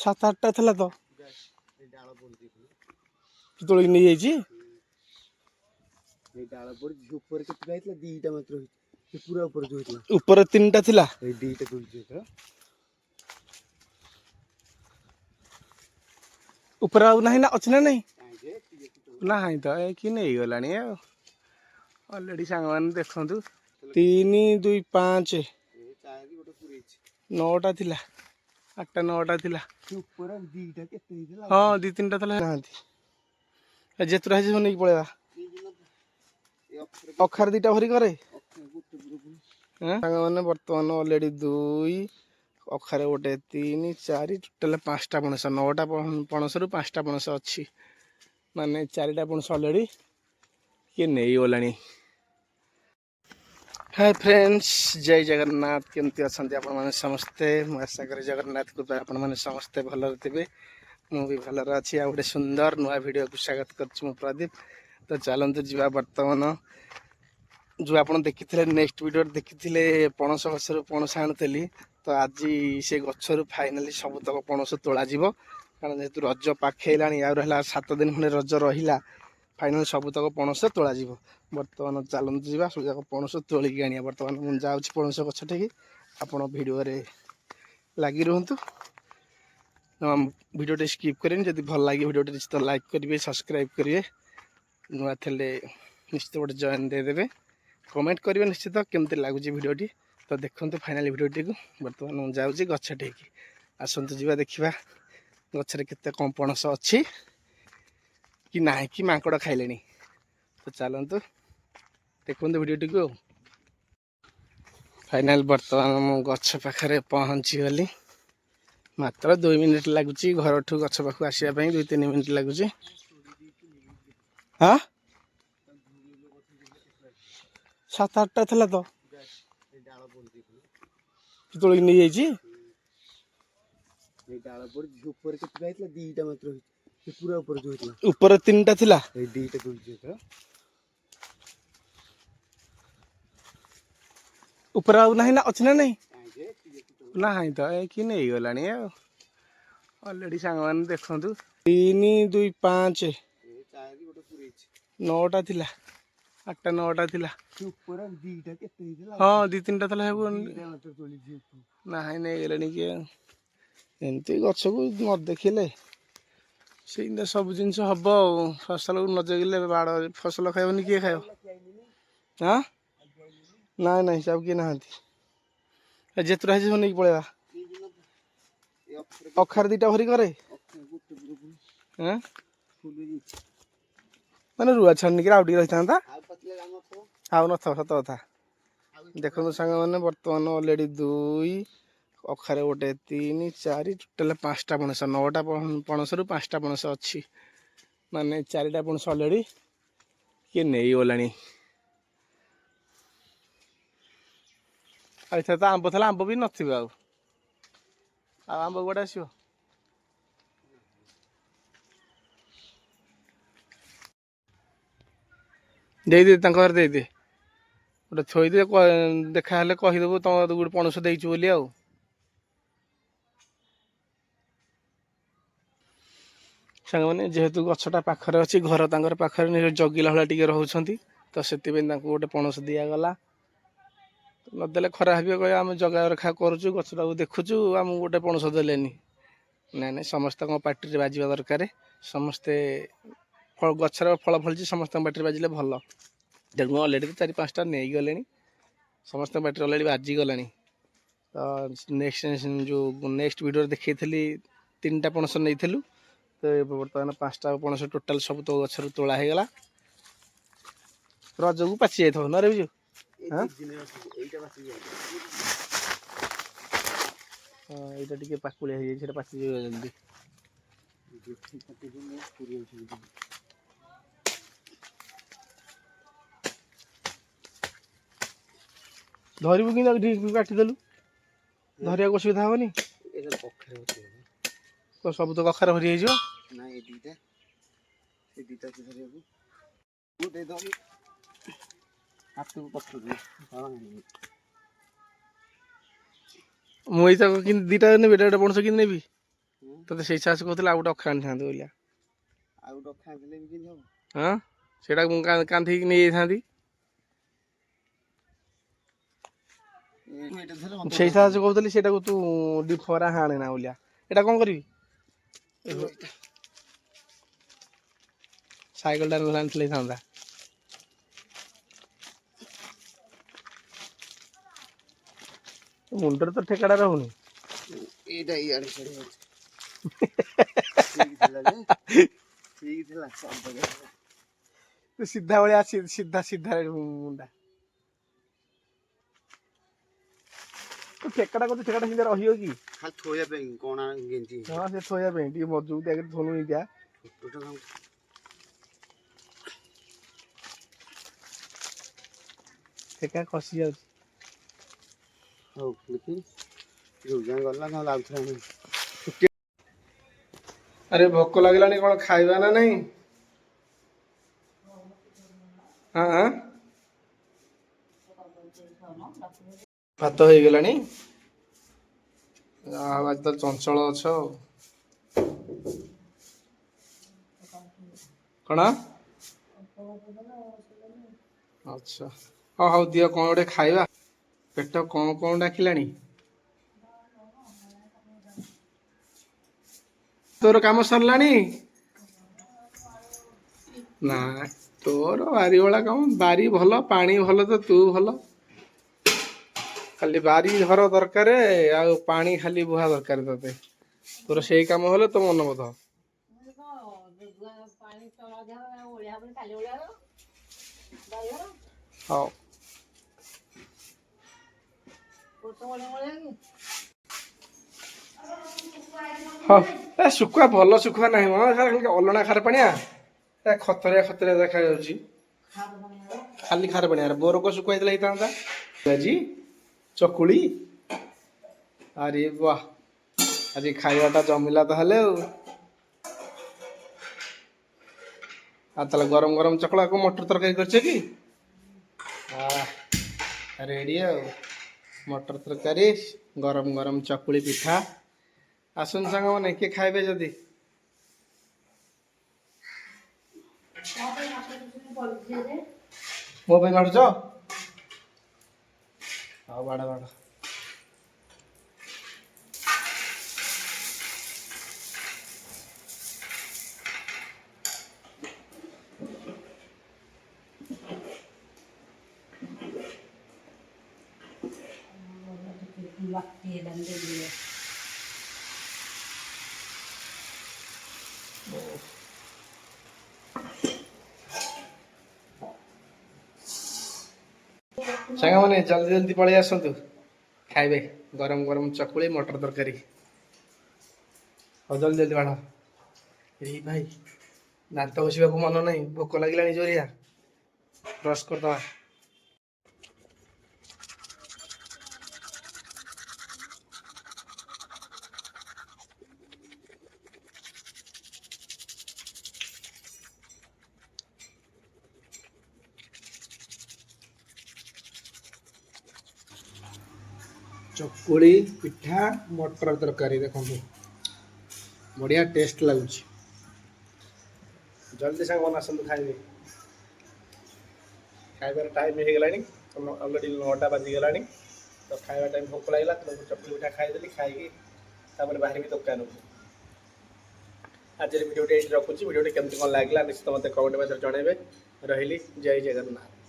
सात आठटा थिला तो तोड़ नहीं जाइए ऊपर तीन टा थिला ऊपर आउ ना अच्छी ना नहीं ना तो कि नहीं गला अलरेडी सांग मैंने देखु 3 2 5 9टा थिला 8टा 9टा थिला हाँ 2 3टा था जेतुरा है नहीं पड़ेगा अखार 2टा भरी करे मैंने बर्तमान अलरेडी 2 अखारे गोटे 3 4 टोटाल 5टा पणस 9टा पणस रु 5टा पणस अच्छी माने 4टा पणस अलरेडी किए नहीं गला। हाय फ्रेंड्स जय जगन्नाथ केमती अच्छा आपण मैंने समस्ते आशा करी जगन्नाथ कृपा आपण मैंने समस्ते भलर थे मुझे भलर अच्छी आ गए सुंदर नुआ वीडियो को स्वागत कर प्रदीप। तो चलते जा बर्तमान जो आप देखी नेक्स्ट वीडियो देखी पणस गचर पणस आनी तो आज से गचर फाइनाली सबतक पणस तोला कारण जेहेतु रज पाखेला आ 7 दिन खंडे रज रहा फाइनाल सबतक पणस तोला बर्तमान चलते जा सब जाक पणस तोलिकी आनिया बर्तमान मुझे जाऊँगी पणस गछ टे आपण भिडियो लगी रुहतु भिडियो स्किप करें जब भल लगे भिडियो निश्चित लाइक करेंगे सब्सक्राइब करेंगे नुआ थे निश्चित गोटे जॉइन देदेवे कमेंट करेंगे निश्चित केमती लगुच भिडियोटी। तो देखते फाइनाल भिडियोटी को बर्तमान मुझे जाऊँगी गछ टे आसतु जा देखा गचर के कम पणस अच्छी कि ना कि माकड़ खाइले। तो चलतु देखते भिडियोटी को फाइनाल बर्तमान मु गछ पाखे पहुँची गली मात्र 2 मिनिट लगुच घर ठू गछ पाख आसापी 2 3 मिनिट लगुच। हाँ 7 8टा थिला तो तोड़ नहीं जाइए ऊपर 3टा थिला ऊपर आउ ना अच्छी ना नहीं ना तो कि नहीं गला अलरेडी सांग मैंने देखु 3 2 5 9टा थिला 8टा 9टा थिला हाँ 2 3टा था ना नहीं गले कि एमती गछ को न देखिले से सब जिन हम फसल को न जगिले बाड़ फसल खाइबनी किए खाइब। हाँ ना ना सब किए ना जेतुरा है नहीं पड़ेगा अखार 2टा भरी करे मैंने रुआ छानिक आउटी रही था आउ न सत कथा देखो सांग मैंने बर्तमान अलरेडी 2 अखारे गोटे 3 4 टोटाल 5टा पणस 9टा पणस रु 5टा पणस अच्छी माने 4टा पणस अलरेडी किए नहीं गला। तो आंब था आंब भी नथिबे आंब गोटे आसो दे दे दे दे गोटे थोदे देखा कहीदेव तुम गोटे पणस देचु बोली आ सांग मैंने जेहेतु गछटा पाखरे अच्छी घर तांकर पाखरे जगिला भाई टे रोचे तो से गोटे पणस दिगला नदेले खराब कह आम जगह रखा करुचु गछटा को देखुचु आम गोटे पणस देलेनी ना ना समस्त पार्टी बाजवा दरकार समस्ते गचर फल फलची समस्त पार्टी बाजिले भल तेणु अलरेडी 4 5टा नहीं गले समस्त पार्टी अलरेडी बाजी गला। तो नेक्स्ट जो नेक्स्ट वीडियो देखी 3टा पणस नहीं तो बर्तमान 5टा पणस टोटाल सब तो गचर तोला हो गला रज को पाची जाइए न रे हाँ यहाँ टे पाकुलिया हो पाची जल्दी धरबू कि काटिदेलु धरिया असुविधा हेनी सब तो कखार भरी हो मुई 2टा ने बेटा पणस कि नेबी ତତେ ସେଇ ସାହସ କହୁଥିଲା ଆଉ ଗୋଟେ ଅଖା ଆଣିଥାନ୍ତି ବୋଲିଆ। ଆଉ ଗୋଟେ ଅଖା ଆଣିଥିଲେ ବି କେମିତି ହବ? ହଁ ସେଇଟା ମୁଁ କାନ୍ଧିକି ନେଇଯାଇଥାନ୍ତି। ସେଇ ସାହସ କହୁଥିଲି ସେଇଟାକୁ ତୁ ଡିଫରା ହାଣେ ନା ବୋଲିଆ। ଏଇଟା କଣ କରିବି? ସାଇକେଲଟା ନହେଲେ ଆଣିଥିଲେ ହେଇଥାନ୍ତା। ମୁଣ୍ଡରେ ତ ଠେକାଟା ରହୁନି। ଏଇଟା ଇଆଡେ ସିଆଡେ ହଉଛି। ଠିକ ଥିଲା ଯେ, ଠିକ ଥିଲା। ସିଧା ଭଳିଆ ସିଧା ସିଧା ମୁଣ୍ଡା। ଠେକାଟା କରୁଛି, ଠେକାଟା ସିଧା ରହିବ କି? ଖାଲି ଥୋଇବା ପାଇଁ କଣା ଗେଞ୍ଜି। ହଁ ସେ ଥୋଇବା ପାଇଁ ଟିକେ ମଜବୁତ ଆଗରେ ଥୋନୁ ଏଇଟା। ଠେକା ଖସି ଯାଉଛି। ହଉ ଦେଖି ଯୋଉ ଯାଏ ଗଲା ନହେଲେ ଆଉଥରେ ଆଣିବି। ଆରେ ଭୋକ ଲାଗିଲାଣି, କଣ ଖାଇବା ନା ନାଇଁ? ହଁ ଭାତ ହେଇଗଲାଣି। ଆଉ ଆଜି ତ ଚଞ୍ଚଳ ଅଛ ଆଉ। କଣ? ଆଚ୍ଛା ହଉ ଦିଅ କଣ ଗୋଟେ ଖାଇବା, ପେଟ କଣ ଡାକିଲାଣି। ତୋର କାମ ସରିଲାଣି? ନା ତୋର ବାରିଭଳା କାମ। ବାରି ଭଲ, ପାଣି ଭଲ ତ ତୁ ଭଲ। ଖାଲି ବାରି ଘର ଦରକାର ଆଉ ପାଣି ଖାଲି ବୁହା ଦରକାର ତତେ। ତୋର ସେଇ କାମ ହେଲେ ତୋ ମନ ବୋଧ। ହଉ ହଁ ଏ ଶୁଖୁଆ ଭଲ ଶୁଖୁଆ ନାହିଁ ମ, ଅଲଣା ଖାର ପାଣିଆ ଖତରିଆ ଦେଖାଯାଉଛି। ଖାଲି ଖାର ପାଣିଆ ବୋରକ ଶୁଖୁଆ ହେଇଥିଲେ ହେଇଥାନ୍ତା। ଆଜି ଚକୁଳି, ଆରେ ବାଃ ଆଜି ଖାଇବାଟା ଜମିଲା ତାହେଲେ ଆଉ। ଆଉ ତାହେଲେ ଗରମ ଗରମ ଚକୁଳାକୁ ମଟର ତରକାରୀ କରିଛ କି? ରେଡି ଆଉ ମଟର ତରକାରୀ, ଗରମ ଗରମ ଚକୁଳି ପିଠା। ଆସନ୍ତୁ ସାଙ୍ଗମାନେ କିଏ ଖାଇବେ ଯଦି। ମୋ ପାଇଁ ବାଢୁଛ? ହଉ ବାଢ ବାଢ। ସାଙ୍ଗମାନେ ଜଲ୍ଦି ଜଲ୍ଦି ପଳେଇ ଆସନ୍ତୁ, ଖାଇବେ ଗରମ ଗରମ ଚକୁଳି ମଟର ତରକାରୀ। ହଉ ଜଲ୍ଦି ଜଲ୍ଦି ବାଢ। ଏଇ ଭାଇ ଦାନ୍ତ ଘଷିବାକୁ ମନ ନାହିଁ, ଭୋକ ଲାଗିଲାଣି ଜୋରିଆ। ବ୍ରସ୍ କରିଦବା। ଚକୁଳି ପିଠା ମଟର ତରକାରୀ ଦେଖନ୍ତୁ ବଢିଆ ଟେଷ୍ଟ ଲାଗୁଛି। ଜଲ୍ଦି ସାଙ୍ଗମାନେ ଆସନ୍ତୁ ଖାଇବେ। ଖାଇବାର ଟାଇମ୍ ହେଇଗଲାଣି, ଅଲରେଡ଼ି 9ଟା ବାଜିଗଲାଣି। ତ ଖାଇବା ଟାଇମ୍ ଭୋକ ଲାଗିଲା, ତେଣୁ ଚକୁଳି ପିଠା ଖାଇଦେଲି। ଖାଇକି ତାପରେ ବାହାରିବି ଦୋକାନକୁ। ଆଜିର ଭିଡ଼ିଓଟି ଏଇଠି ରଖୁଛି। ଭିଡ଼ିଓଟି କେମିତି କ'ଣ ଲାଗିଲା ନିଶ୍ଚିତ ମୋତେ କମେଣ୍ଟ ମାଧ୍ୟମରେ ଜଣାଇବେ। ରହିଲି, ଜୟ ଜଗନ୍ନାଥ।